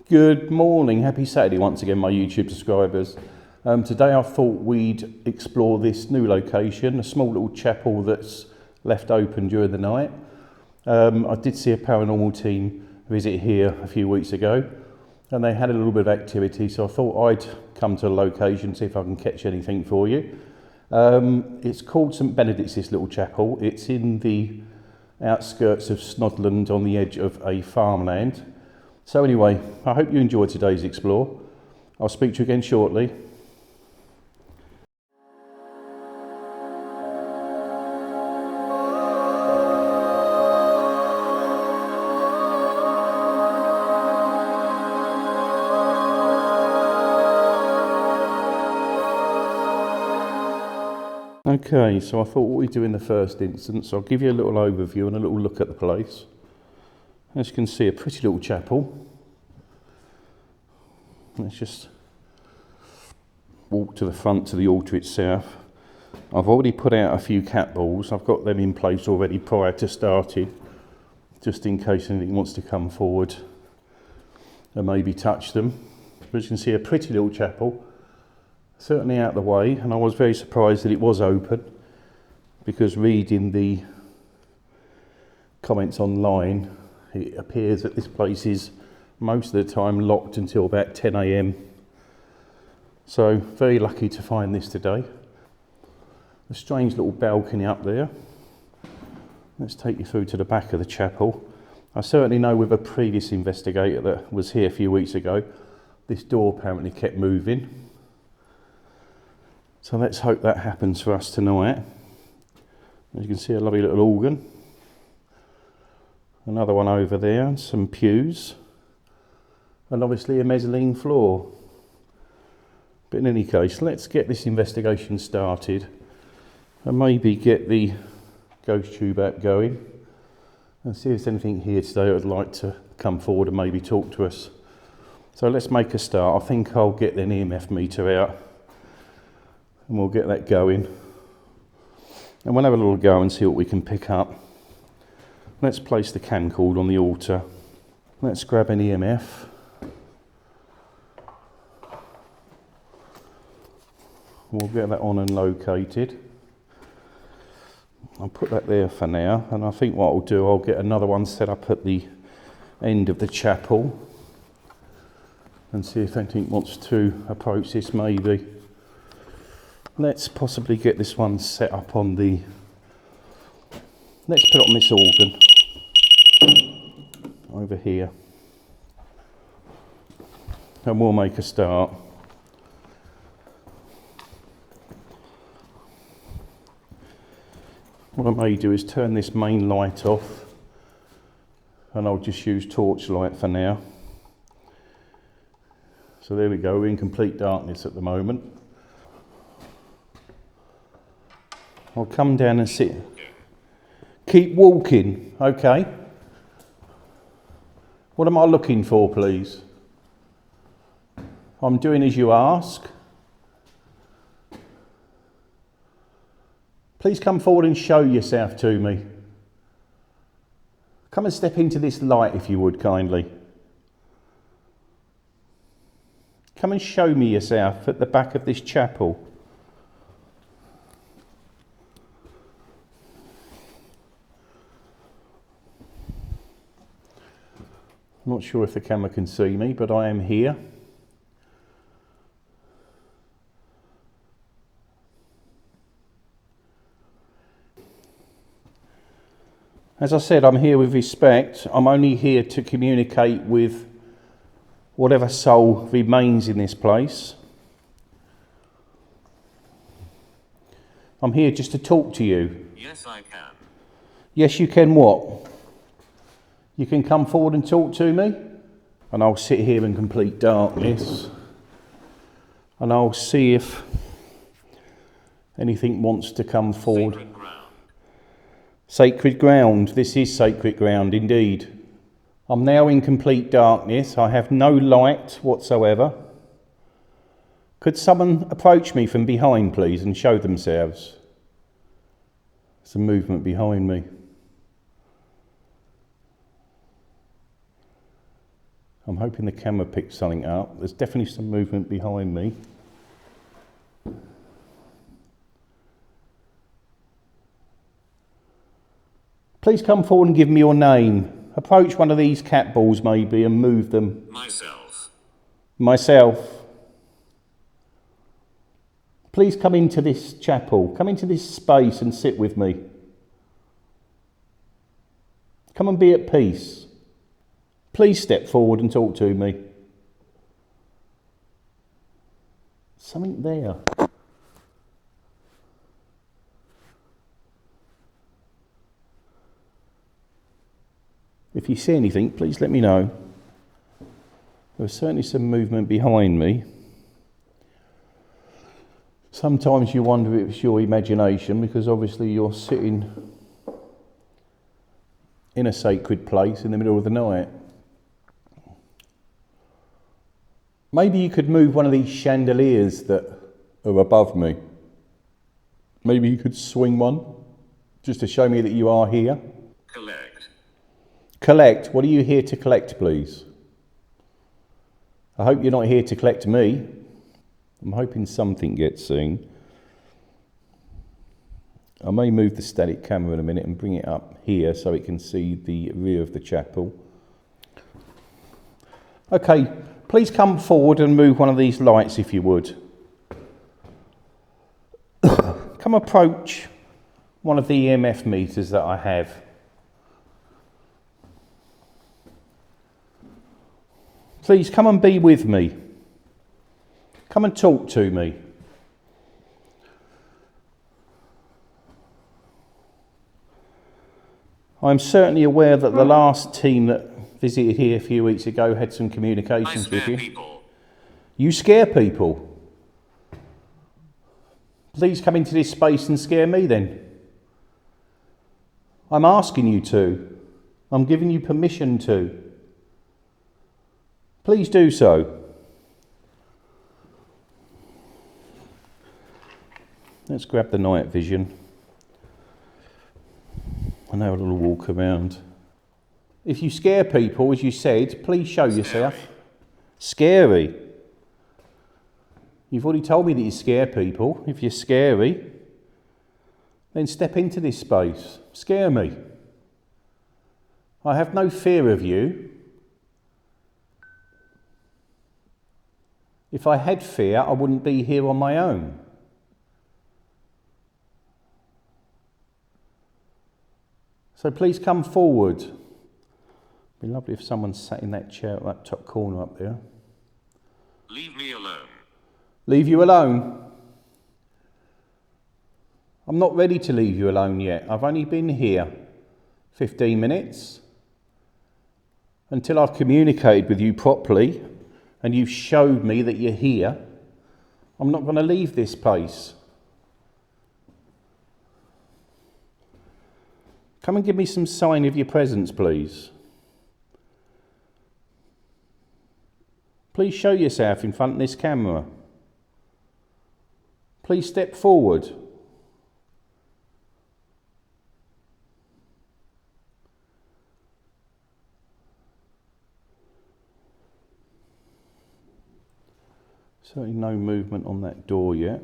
Good morning, happy Saturday once again, my YouTube subscribers. Today I thought we'd explore this new location, a small little chapel that's left open during the night. I did see a paranormal team visit here a few weeks ago and they had a little bit of activity, so I thought I'd come to the location, see if I can catch anything for you. It's called St Benedict, this little chapel. It's in the outskirts of Snodland on the edge of a farmland. So anyway, I hope you enjoyed today's explore. I'll speak to you again shortly. Okay, so I thought what we'd do in the first instance, I'll give you a little overview and a little look at the place. As you can see, a pretty little chapel. Let's just walk to the front to the altar itself. I've already put out a few cat balls. I've got them in place already prior to starting, just in case anything wants to come forward and maybe touch them. But as you can see, a pretty little chapel, certainly out the way, and I was very surprised that it was open, because reading the comments online, it appears that this place is most of the time locked until about 10 AM. So very lucky to find this today. A strange little balcony up there. Let's take you through to the back of the chapel. I certainly know with a previous investigator that was here a few weeks ago, this door apparently kept moving. So let's hope that happens for us tonight. As you can see, a lovely little organ. Another one over there, some pews, and obviously a mezzanine floor. But in any case, let's get this investigation started and maybe get the ghost tube app going and see if there's anything here today that would like to come forward and maybe talk to us. So let's make a start. I think I'll get an EMF meter out and we'll get that going. And we'll have a little go and see what we can pick up. Let's place the CAN cord on the altar. Let's grab an EMF. We'll get that on and located. I'll put that there for now, and I think what I'll do, I'll get another one set up at the end of the chapel and see if anything wants to approach this maybe. Let's possibly get this one set up on the... Let's put it on this organ over here, and we'll make a start. What I may do is turn this main light off, and I'll just use torchlight for now. So there we go, we're in complete darkness at the moment. I'll come down and sit. Keep walking, okay. What am I looking for, please? I'm doing as you ask. Please come forward and show yourself to me. Come and step into this light if you would, kindly. Come and show me yourself at the back of this chapel. I'm not sure if the camera can see me, but I am here. As I said, I'm here with respect. I'm only here to communicate with whatever soul remains in this place. I'm here just to talk to you. Yes, I can. Yes, you can what? You can come forward and talk to me, and I'll sit here in complete darkness, and I'll see if anything wants to come forward. Sacred ground. Sacred ground. This is sacred ground indeed. I'm now in complete darkness. I have no light whatsoever. Could someone approach me from behind, please, and show themselves? Some movement behind me. I'm hoping the camera picks something up. There's definitely some movement behind me. Please come forward and give me your name. Approach one of these cat balls maybe and move them. Myself. Myself. Please come into this chapel. Come into this space and sit with me. Come and be at peace. Please step forward and talk to me. Something there. If you see anything, please let me know. There's certainly some movement behind me. Sometimes you wonder if it's your imagination, because obviously you're sitting in a sacred place in the middle of the night. Maybe you could move one of these chandeliers that are above me. Maybe you could swing one, just to show me that you are here. Collect. Collect? What are you here to collect, please? I hope you're not here to collect me. I'm hoping something gets seen. I may move the static camera in a minute and bring it up here so it can see the rear of the chapel. Okay, please come forward and move one of these lights if you would. Come approach one of the EMF meters that I have. Please come and be with me. Come and talk to me. I'm certainly aware that the last team that visited here a few weeks ago had some communications with you. People. You scare people. Please come into this space and scare me then. I'm asking you to. I'm giving you permission to. Please do so. Let's grab the night vision and have a little walk around. If you scare people, as you said, please show yourself. Scary. You've already told me that you scare people. If you're scary, then step into this space. Scare me. I have no fear of you. If I had fear, I wouldn't be here on my own. So please come forward. It'd be lovely if someone sat in that chair at that top corner up there. Leave me alone. Leave you alone? I'm not ready to leave you alone yet. I've only been here 15 minutes. Until I've communicated with you properly and you've showed me that you're here, I'm not going to leave this place. Come and give me some sign of your presence, please. Please show yourself in front of this camera. Please step forward. Certainly no movement on that door yet.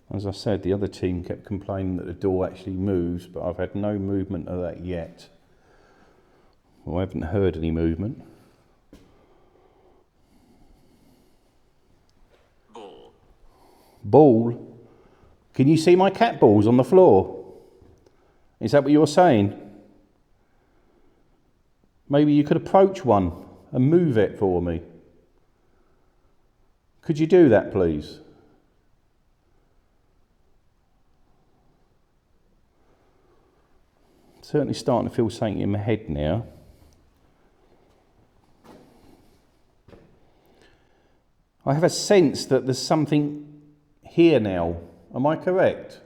As I said, the other team kept complaining that the door actually moves, but I've had no movement of that yet. Well, I haven't heard any movement. Ball. Ball? Can you see my cat balls on the floor? Is that what you're saying? Maybe you could approach one and move it for me. Could you do that, please? Certainly starting to feel something in my head now. I have a sense that there's something here now. Am I correct?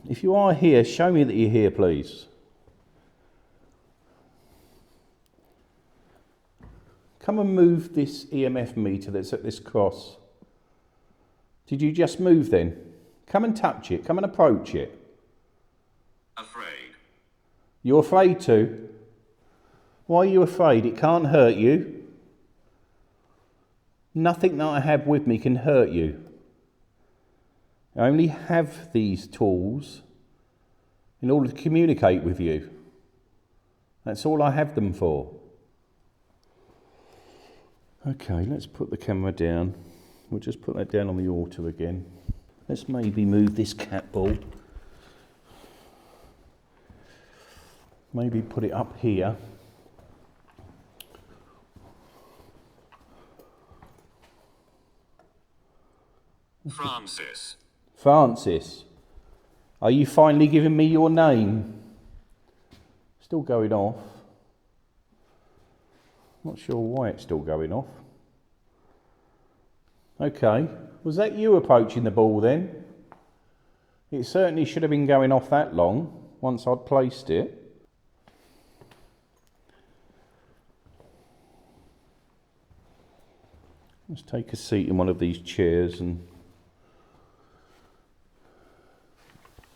If you are here, show me that you're here, please. Come and move this EMF meter that's at this cross. Did you just move then? Come and touch it. Come and approach it. Afraid. You're afraid to? Why are you afraid? It can't hurt you. Nothing that I have with me can hurt you. I only have these tools in order to communicate with you. That's all I have them for. Okay, let's put the camera down. We'll just put that down on the altar again. Let's maybe move this cat ball. Maybe put it up here. Francis. Francis, are you finally giving me your name? Still going off. Not sure why it's still going off. Okay, was that you approaching the ball then? It certainly should have been going off that long, once I'd placed it. Let's take a seat in one of these chairs and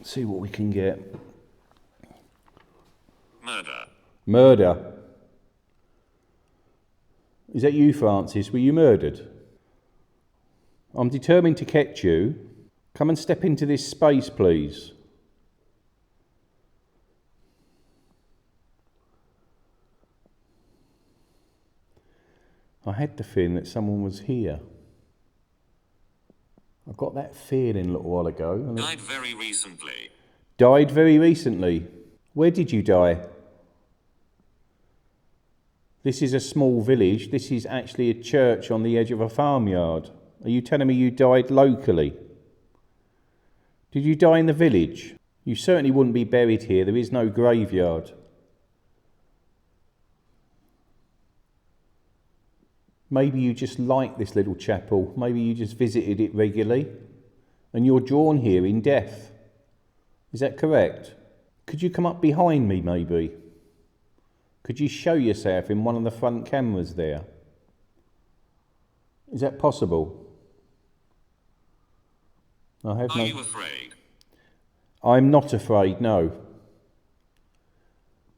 see what we can get. Murder. Murder. Is that you, Francis? Were you murdered? I'm determined to catch you. Come and step into this space, please. I had the feeling that someone was here. I got that feeling a little while ago. Died very recently. Died very recently. Where did you die? This is a small village. This is actually a church on the edge of a farmyard. Are you telling me you died locally? Did you die in the village? You certainly wouldn't be buried here. There is no graveyard. Maybe you just like this little chapel. Maybe you just visited it regularly and you're drawn here in death. Is that correct? Could you come up behind me maybe? Could you show yourself in one of the front cameras there? Is that possible? Are you afraid? I'm not afraid, no.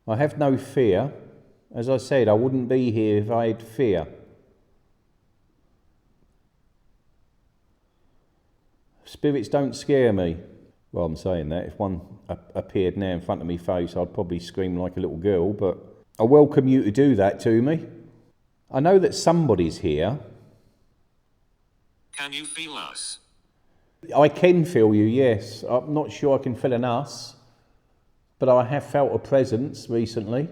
I have no fear. As I said, I wouldn't be here if I had fear. Spirits don't scare me. Well, I'm saying that. If one appeared now in front of me face, I'd probably scream like a little girl, but I welcome you to do that to me. I know that somebody's here. Can you feel us? I can feel you, yes. I'm not sure I can feel an us, but I have felt a presence recently.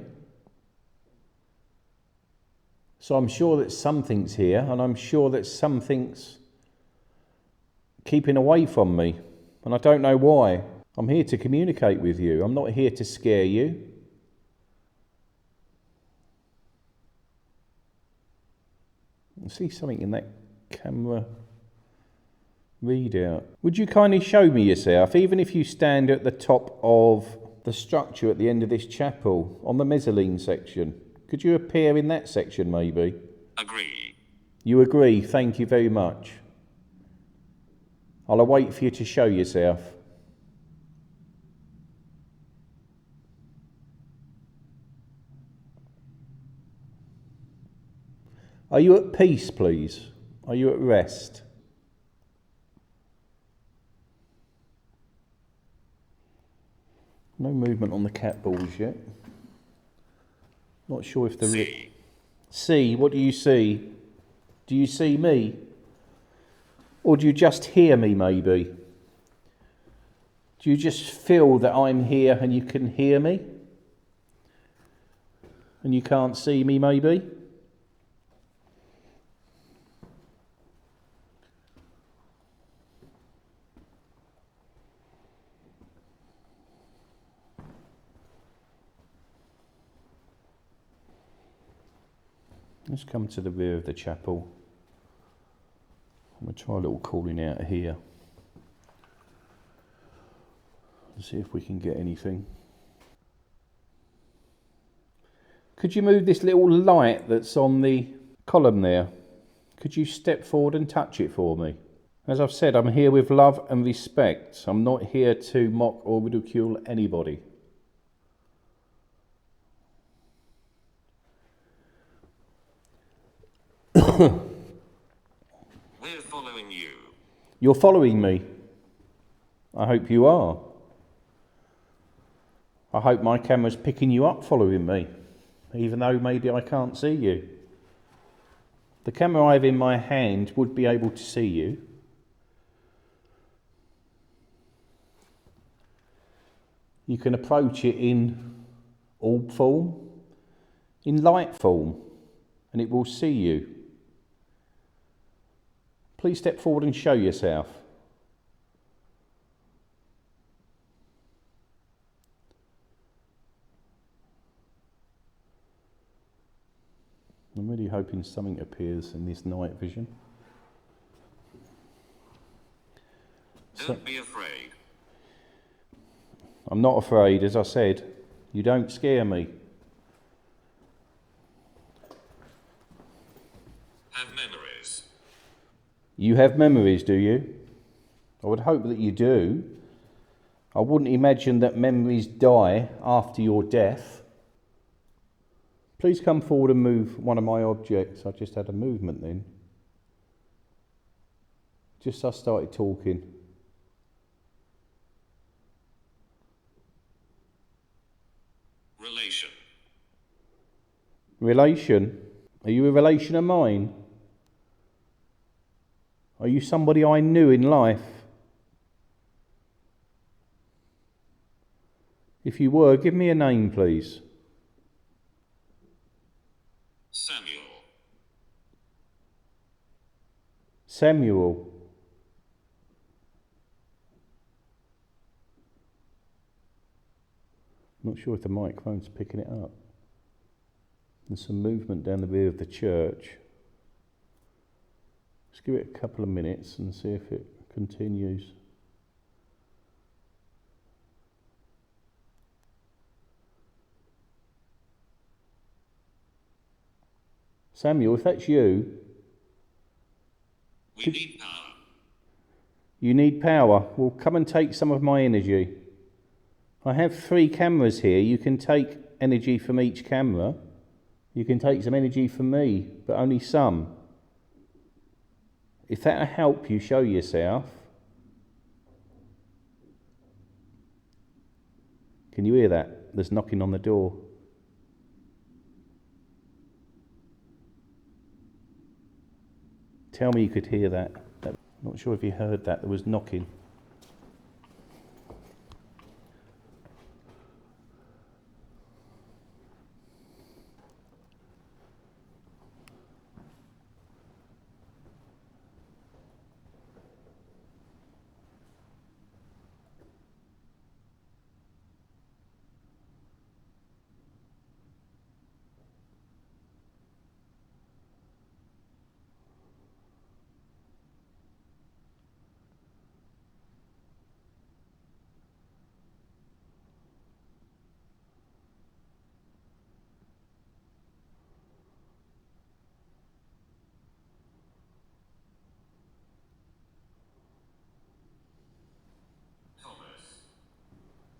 So I'm sure that something's here, and I'm sure that something's keeping away from me, and I don't know why. I'm here to communicate with you. I'm not here to scare you. I see something in that camera readout. Would you kindly show me yourself, even if you stand at the top of the structure at the end of this chapel, on the mezzanine section? Could you appear in that section maybe? Agree. You agree, thank you very much. I'll await for you to show yourself. Are you at peace, please? Are you at rest? No movement on the cat balls yet. Not sure if the... See, what do you see? Do you see me? Or do you just hear me, maybe? Do you just feel that I'm here and you can hear me? And you can't see me, maybe? Let's come to the rear of the chapel. I'm going to try a little calling out here. See if we can get anything. Could you move this little light that's on the column there? Could you step forward and touch it for me? As I've said, I'm here with love and respect. I'm not here to mock or ridicule anybody. We're following you. You're following me. I hope you are. I hope my camera's picking you up following me, even though maybe I can't see you. The camera I have in my hand would be able to see you. You can approach it in orb form, in light form, and it will see you. Please step forward and show yourself. I'm really hoping something appears in this night vision. Don't be afraid. I'm not afraid, as I said. You don't scare me. Have memories. You have memories, do you? I would hope that you do. I wouldn't imagine that memories die after your death. Please come forward and move one of my objects. I just had a movement then. Just as I started talking. Relation. Relation? Are you a relation of mine? Are you somebody I knew in life? If you were, give me a name, please. Samuel. Samuel. I'm not sure if the microphone's picking it up. There's some movement down the rear of the church. Just give it a couple of minutes and see if it continues. Samuel, if that's you... We need power. You need power? Well, come and take some of my energy. I have 3 cameras here. You can take energy from each camera. You can take some energy from me, but only some. If that'll help you show yourself. Can you hear that? There's knocking on the door. Tell me you could hear that. Not sure if you heard that. There was knocking.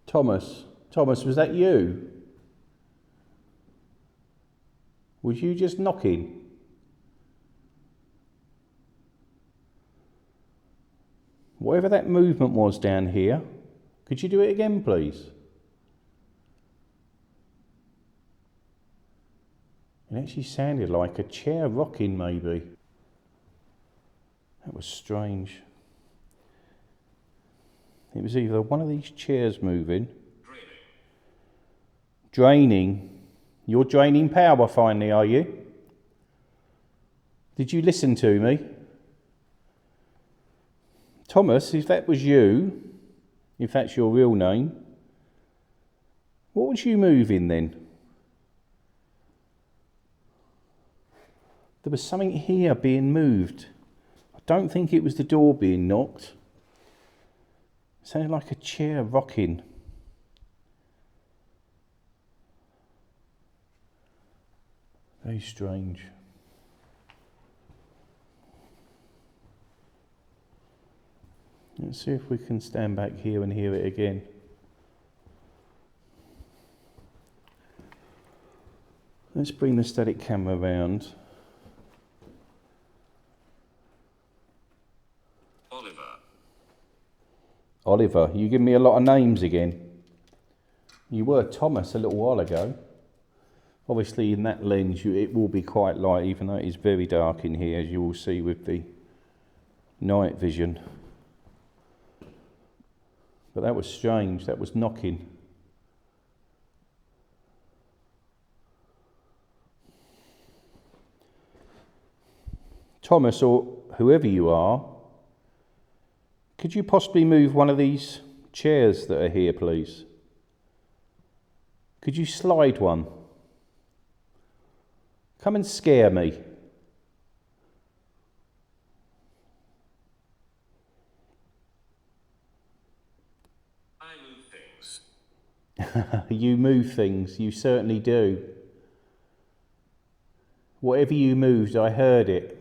Thomas, was that you? Was you just knocking? Whatever that movement was down here, could you do it again, please? It actually sounded like a chair rocking, maybe. That was strange. It was either one of these chairs moving. Draining. You're draining power finally, are you? Did you listen to me? Thomas, if that was you, if that's your real name, what was you moving then? There was something here being moved. I don't think it was the door being knocked. It sounded like a chair rocking. Very strange. Let's see if we can stand back here and hear it again. Let's bring the static camera round. Oliver. You give me a lot of names again. You were Thomas a little while ago. Obviously in that lens it will be quite light, even though it is very dark in here, as you will see with the night vision. But that was strange, that was knocking. Thomas, or whoever you are, could you possibly move one of these chairs that are here, please? Could you slide one? Come and scare me. I move things. You move things, you certainly do. Whatever you moved, I heard it.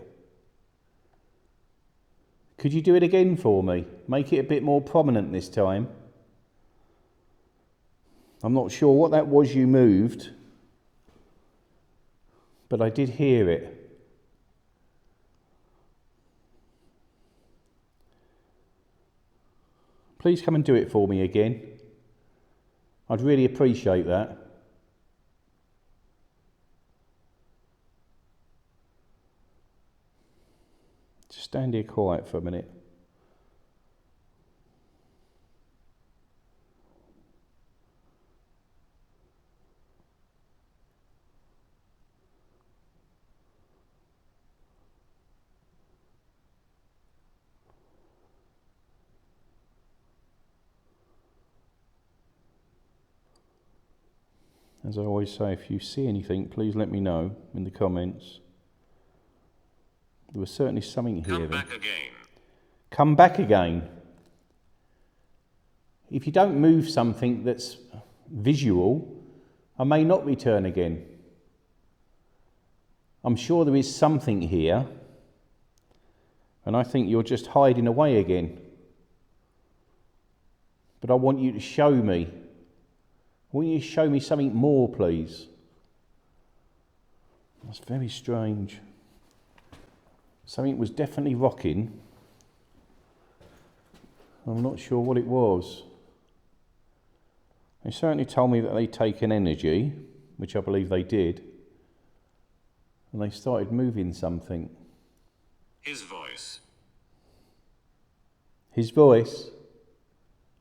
Could you do it again for me? Make it a bit more prominent this time. I'm not sure what that was you moved, but I did hear it. Please come and do it for me again. I'd really appreciate that. Just stand here quiet for a minute. As I always say, if you see anything, please let me know in the comments. There was certainly something here. Come back again. Come back again. If you don't move something that's visual, I may not return again. I'm sure there is something here, and I think you're just hiding away again. But I want you to show me. I want you to show me something more, please. That's very strange. Something was definitely rocking. I'm not sure what it was. They certainly told me that they take an energy, which I believe they did, and they started moving something. His voice. His voice?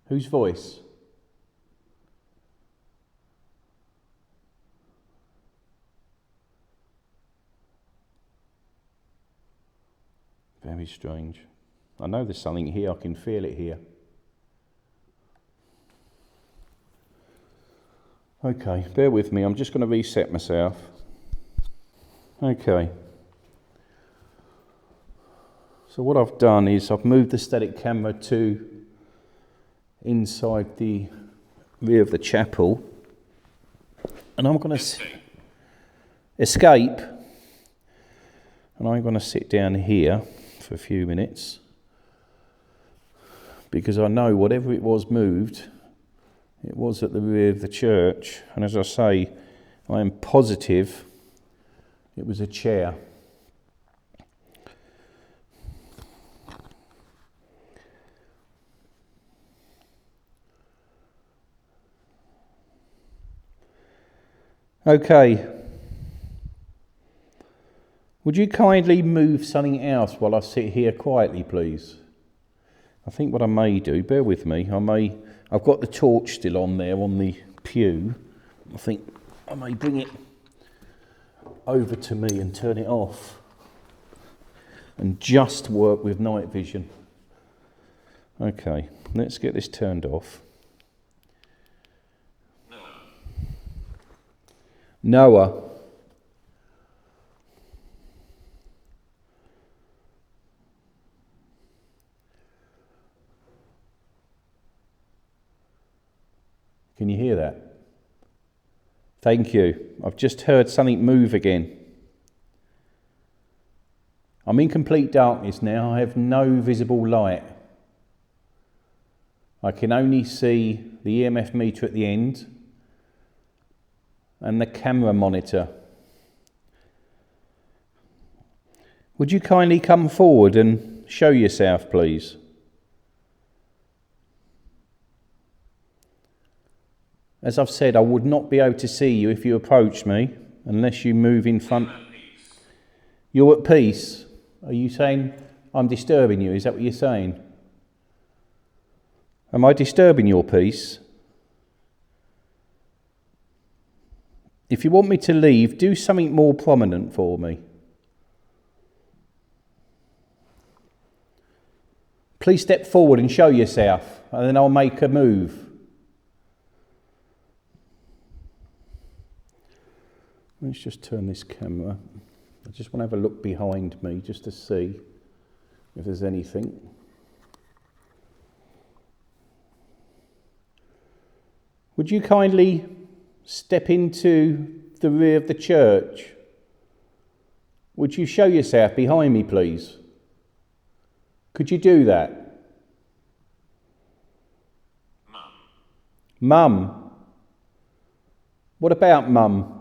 Whose voice? Very strange. I know there's something here, I can feel it here. Okay, bear with me, I'm just going to reset myself. Okay. So what I've done is I've moved the static camera to inside the rear of the chapel. And I'm going to escape. And I'm going to sit down here for a few minutes, because I know whatever it was moved, it was at the rear of the church, and as I say, I am positive it was a chair. Okay. Would you kindly move something else while I sit here quietly, please? I think what I may do, bear with me, I've got the torch still on there on the pew. I think I may bring it over to me and turn it off and just work with night vision. Okay, let's get this turned off. Noah. Can you hear that? Thank you. I've just heard something move again. I'm in complete darkness now. I have no visible light. I can only see the EMF meter at the end and the camera monitor. Would you kindly come forward and show yourself, please? As I've said, I would not be able to see you if you approach me unless you move in front. You're at peace. Are you saying I'm disturbing you? Is that what you're saying? Am I disturbing your peace? If you want me to leave, do something more prominent for me. Please step forward and show yourself, and then I'll make a move. Let's just turn this camera. I just want to have a look behind me just to see if there's anything. Would you kindly step into the rear of the church? Would you show yourself behind me, please? Could you do that? Mum. What about Mum?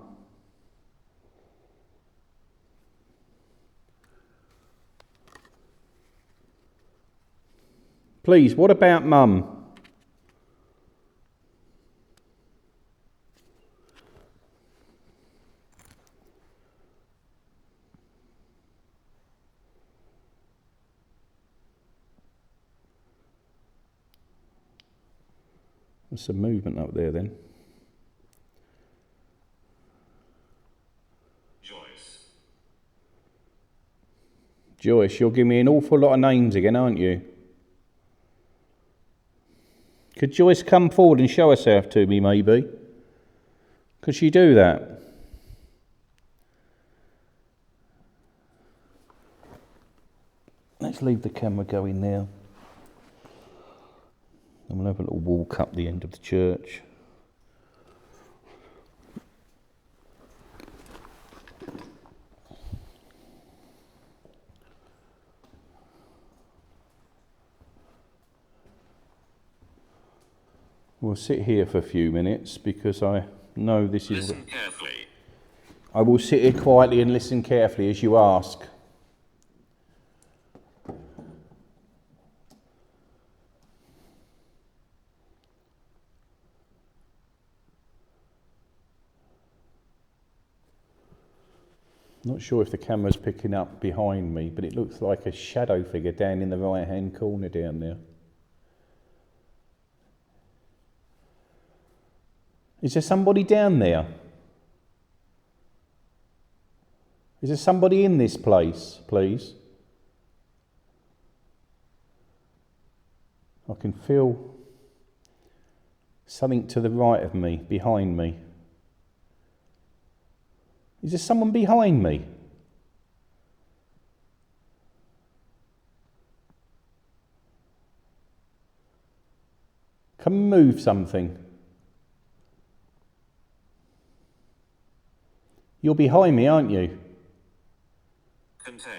Please, what about Mum? There's some movement up there then. Joyce, you're giving me an awful lot of names again, aren't you? Could Joyce come forward and show herself to me, maybe? Could she do that? Let's leave the camera going now. And we'll have a little walk up the end of the church. We'll sit here for a few minutes because I know this is... Listen carefully. I will sit here quietly and listen carefully as you ask. Not sure if the camera's picking up behind me, but it looks like a shadow figure down in the right-hand corner down there. Is there somebody down there? Is there somebody in this place, please? I can feel something to the right of me, behind me. Is there someone behind me? Come and move something. You're behind me, aren't you? Contain.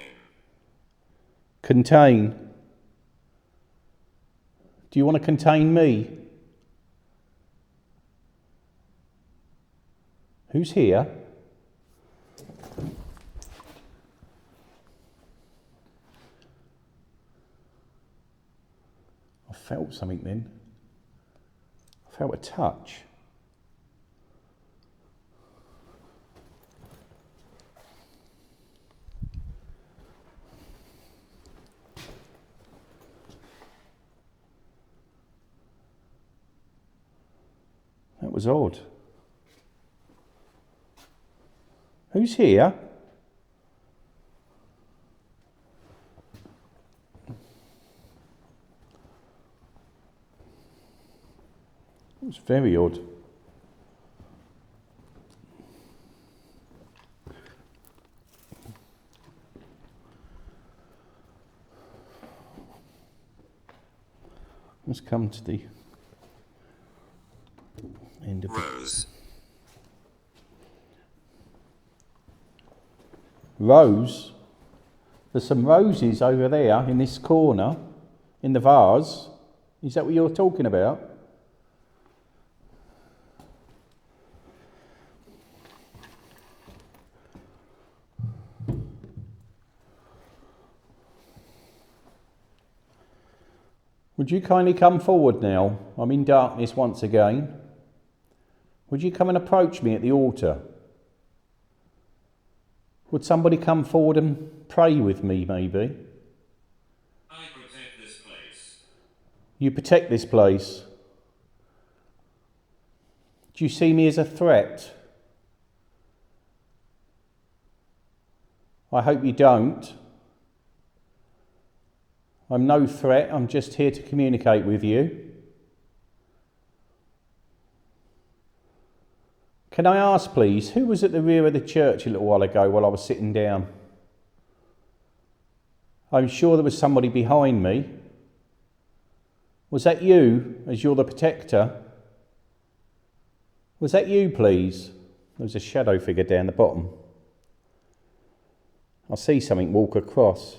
Contain. Do you want to contain me? Who's here? I felt something then. I felt a touch. That was odd. Who's here? It was very odd. Let's come to the end of Rose. Rose? There's some roses over there in this corner, in the vase. Is that what you're talking about? Would you kindly come forward now? I'm in darkness once again. Would you come and approach me at the altar? Would somebody come forward and pray with me, maybe? I protect this place. You protect this place. Do you see me as a threat? I hope you don't. I'm no threat, I'm just here to communicate with you. Can I ask, please, who was at the rear of the church a little while ago while I was sitting down? I'm sure there was somebody behind me. Was that you, as you're the protector? Was that you, please? There was a shadow figure down the bottom. I see something walk across.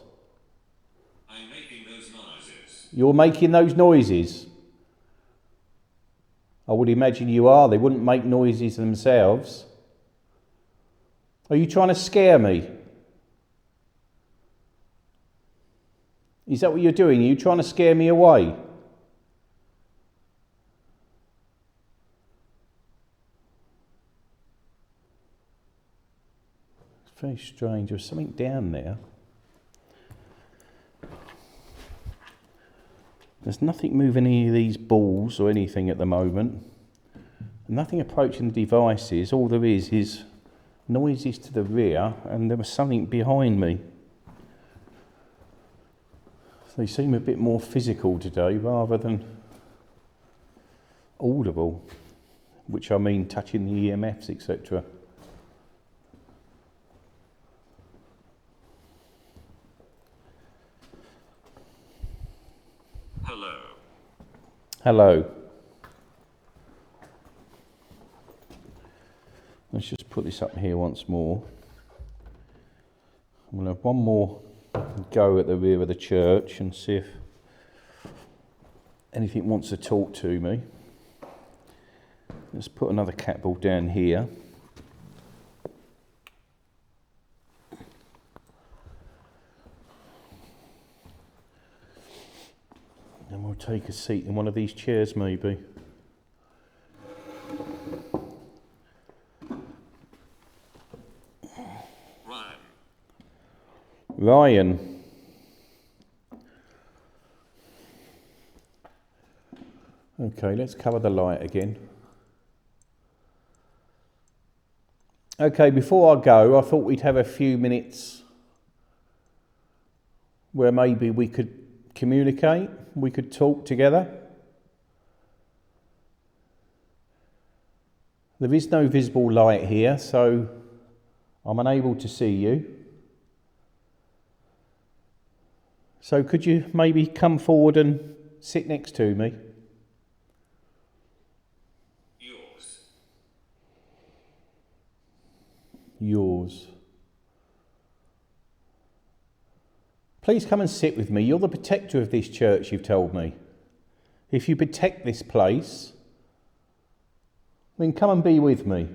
I'm making those noises. You're making those noises? I would imagine you are. They wouldn't make noises themselves. Are you trying to scare me? Is that what you're doing? Are you trying to scare me away? It's very strange. There's something down there. There's nothing moving any of these balls or anything at the moment. Nothing approaching the devices. All there is noises to the rear, and there was something behind me. They seem a bit more physical today rather than audible, which I mean touching the EMFs, etc. Hello. Hello. Let's just put this up here once more. We'll have one more go at the rear of the church and see if anything wants to talk to me. Let's put another cat ball down here. And we'll take a seat in one of these chairs maybe. Ryan. Okay, let's cover the light again. Okay, before I go, I thought we'd have a few minutes where maybe we could communicate, we could talk together. There is no visible light here, so I'm unable to see you. So could you maybe come forward and sit next to me? Yours. Yours. Please come and sit with me. You're the protector of this church, you've told me. If you protect this place, then come and be with me.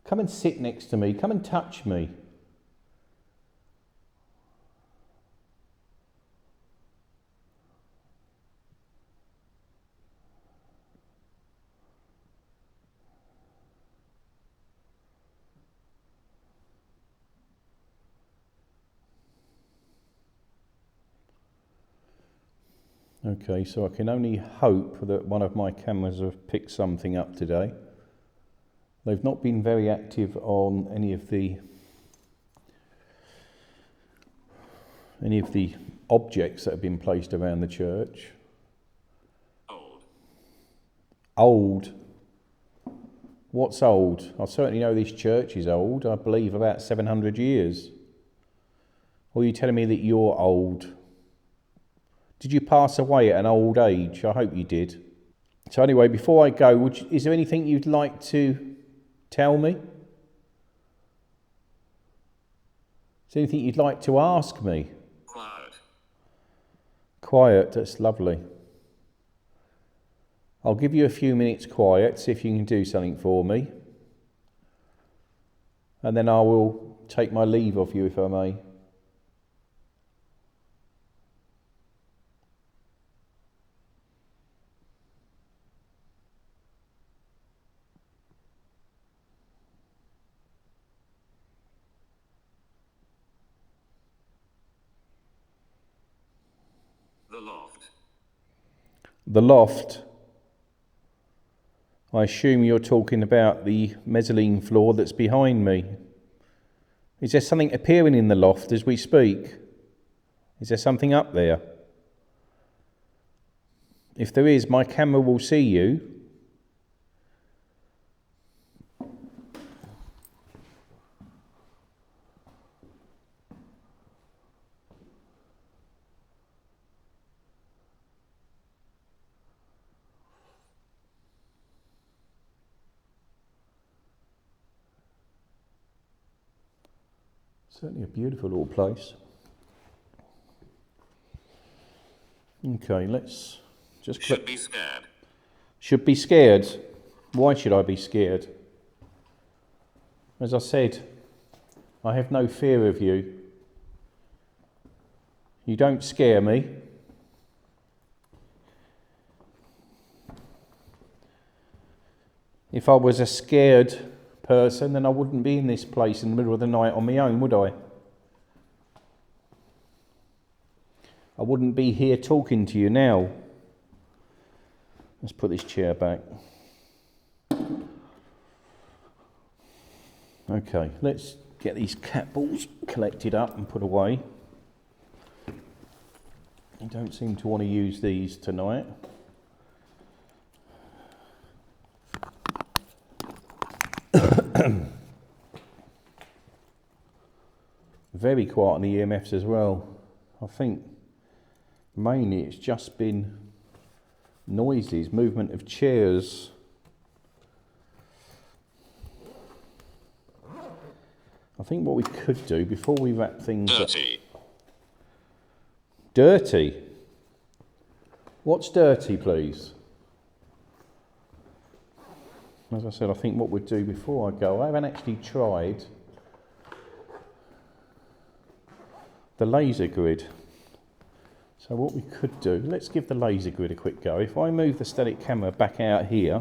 Come and sit next to me. Come and touch me. Okay, so I can only hope that one of my cameras have picked something up today. They've not been very active on any of the objects that have been placed around the church. Old. Old? What's old? I certainly know this church is old. I believe about 700 years. Or are you telling me that you're old? Did you pass away at an old age? I hope you did. So anyway, before I go, is there anything you'd like to tell me? Is there anything you'd like to ask me? Quiet. Quiet, that's lovely. I'll give you a few minutes quiet, see if you can do something for me. And then I will take my leave of you, if I may. The loft. I assume you're talking about the mezzanine floor that's behind me. Is there something appearing in the loft as we speak? Is there something up there? If there is, my camera will see you. Certainly a beautiful little place. Okay, let's just Should be scared. Should be scared. Why should I be scared? As I said, I have no fear of you. You don't scare me. If I was a scared person, then I wouldn't be in this place in the middle of the night on my own, would I? I wouldn't be here talking to you now. Let's put this chair back. Okay, let's get these cat balls collected up and put away. I don't seem to want to use these tonight. Very quiet on the EMFs as well. I think mainly it's just been noises, movement of chairs. I think what we could do before we wrap things Dirty. up. Dirty? What's dirty, please? As I said, I think what we'd do before I go, I haven't actually tried the laser grid. So what we could do, let's give the laser grid a quick go. If I move the static camera back out here,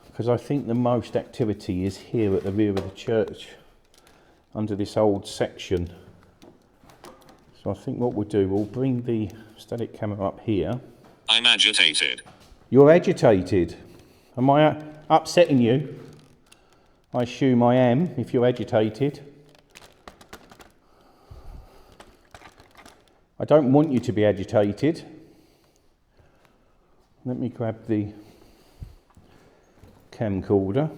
because I think the most activity is here at the rear of the church, under this old section. So I think what we'll do, we'll bring the static camera up here. I'm agitated. You're agitated. Am I upsetting you? I assume I am, if you're agitated. I don't want you to be agitated. Let me grab the camcorder.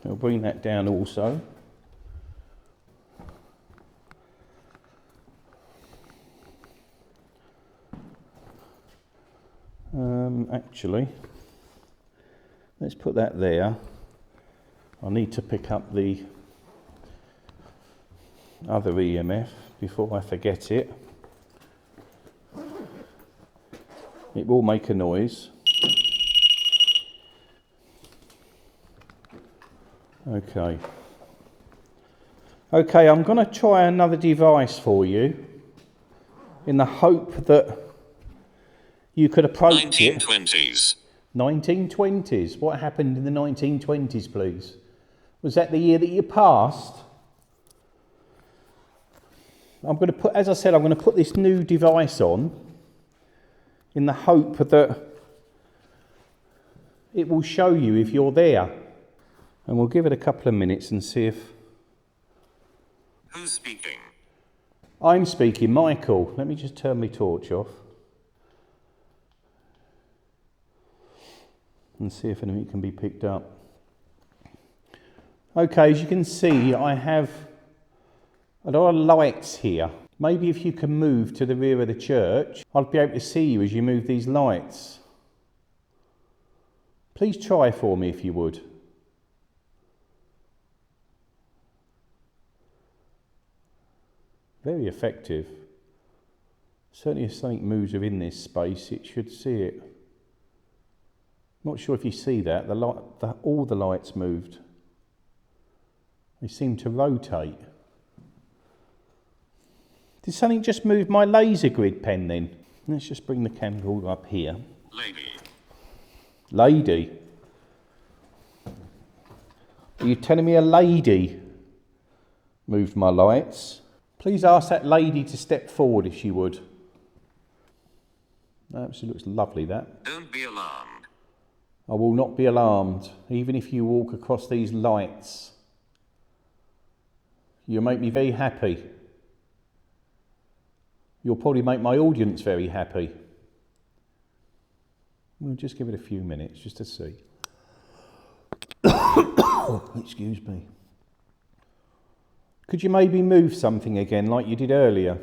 I'll bring that down also. Actually, let's put that there. I need to pick up the other EMF before I forget it. It will make a noise. Okay. Okay, I'm going to try another device for you in the hope that you could approach it. 1920s. 1920s. What happened in the 1920s, please? Was that the year that you passed? I'm going to put, as I said, I'm going to put this new device on in the hope that it will show you if you're there. And we'll give it a couple of minutes and see if... Who's speaking? I'm speaking, Michael. Let me just turn my torch off. And see if anything can be picked up. Okay, as you can see, I have a lot of lights here. Maybe if you can move to the rear of the church, I'll be able to see you as you move these lights. Please try for me if you would. Very effective. Certainly if something moves within this space, it should see it. Not sure if you see that, all the lights moved. They seem to rotate. Did something just move my laser grid pen then? Let's just bring the camcorder up here. Lady. Lady? Are you telling me a lady moved my lights? Please ask that lady to step forward if she would. Absolutely, looks lovely that. Don't be alarmed. I will not be alarmed, even if you walk across these lights. You'll make me very happy. You'll probably make my audience very happy. We'll just give it a few minutes just to see. Excuse me. Could you maybe move something again like you did earlier?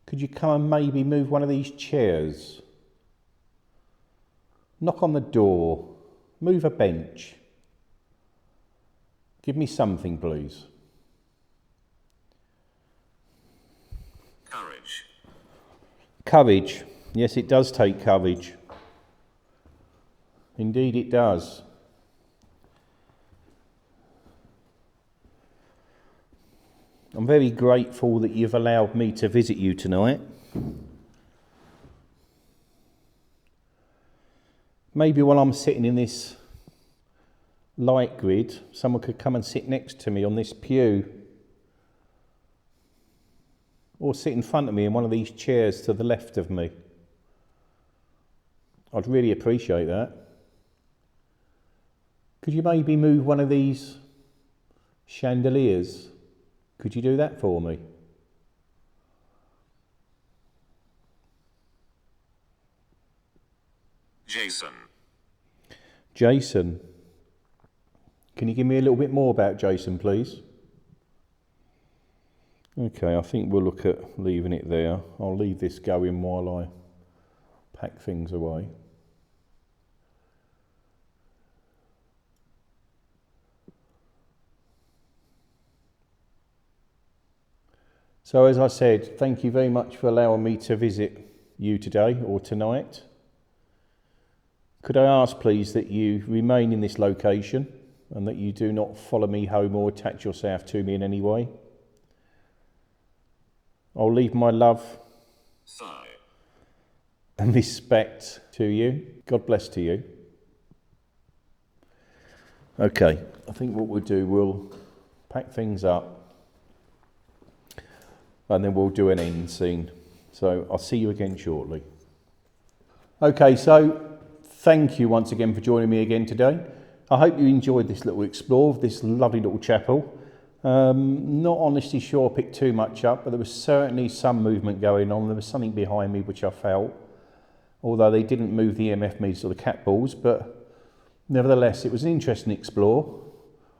Could you come and maybe move one of these chairs? Knock on the door. Move a bench. Give me something, please. Courage. Courage. Yes, it does take courage. Indeed it does. I'm very grateful that you've allowed me to visit you tonight. Maybe while I'm sitting in this light grid, someone could come and sit next to me on this pew. Or sit in front of me in one of these chairs to the left of me. I'd really appreciate that. Could you maybe move one of these chandeliers? Could you do that for me? Jason. Jason. Can you give me a little bit more about Jason, please? Okay, I think we'll look at leaving it there. I'll leave this going while I pack things away. So as I said, thank you very much for allowing me to visit you today or tonight. Could I ask please that you remain in this location and that you do not follow me home or attach yourself to me in any way? I'll leave my love and respect to you. God bless to you. Okay, I think what we'll do, we'll pack things up and then we'll do an end scene. So I'll see you again shortly. Okay, so thank you once again for joining me again today. I hope you enjoyed this little explore of this lovely little chapel. Not honestly sure I picked too much up, but there was certainly some movement going on. There was something behind me which I felt, although they didn't move the EMF meters or the cat balls, but nevertheless it was an interesting explore.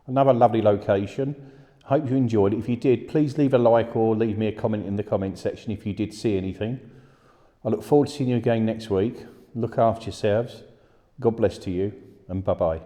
Another lovely location. Hope you enjoyed it. If you did, please leave a like or leave me a comment in the comment section if you did see anything. I look forward to seeing you again next week. Look after yourselves. God bless to you, and bye-bye.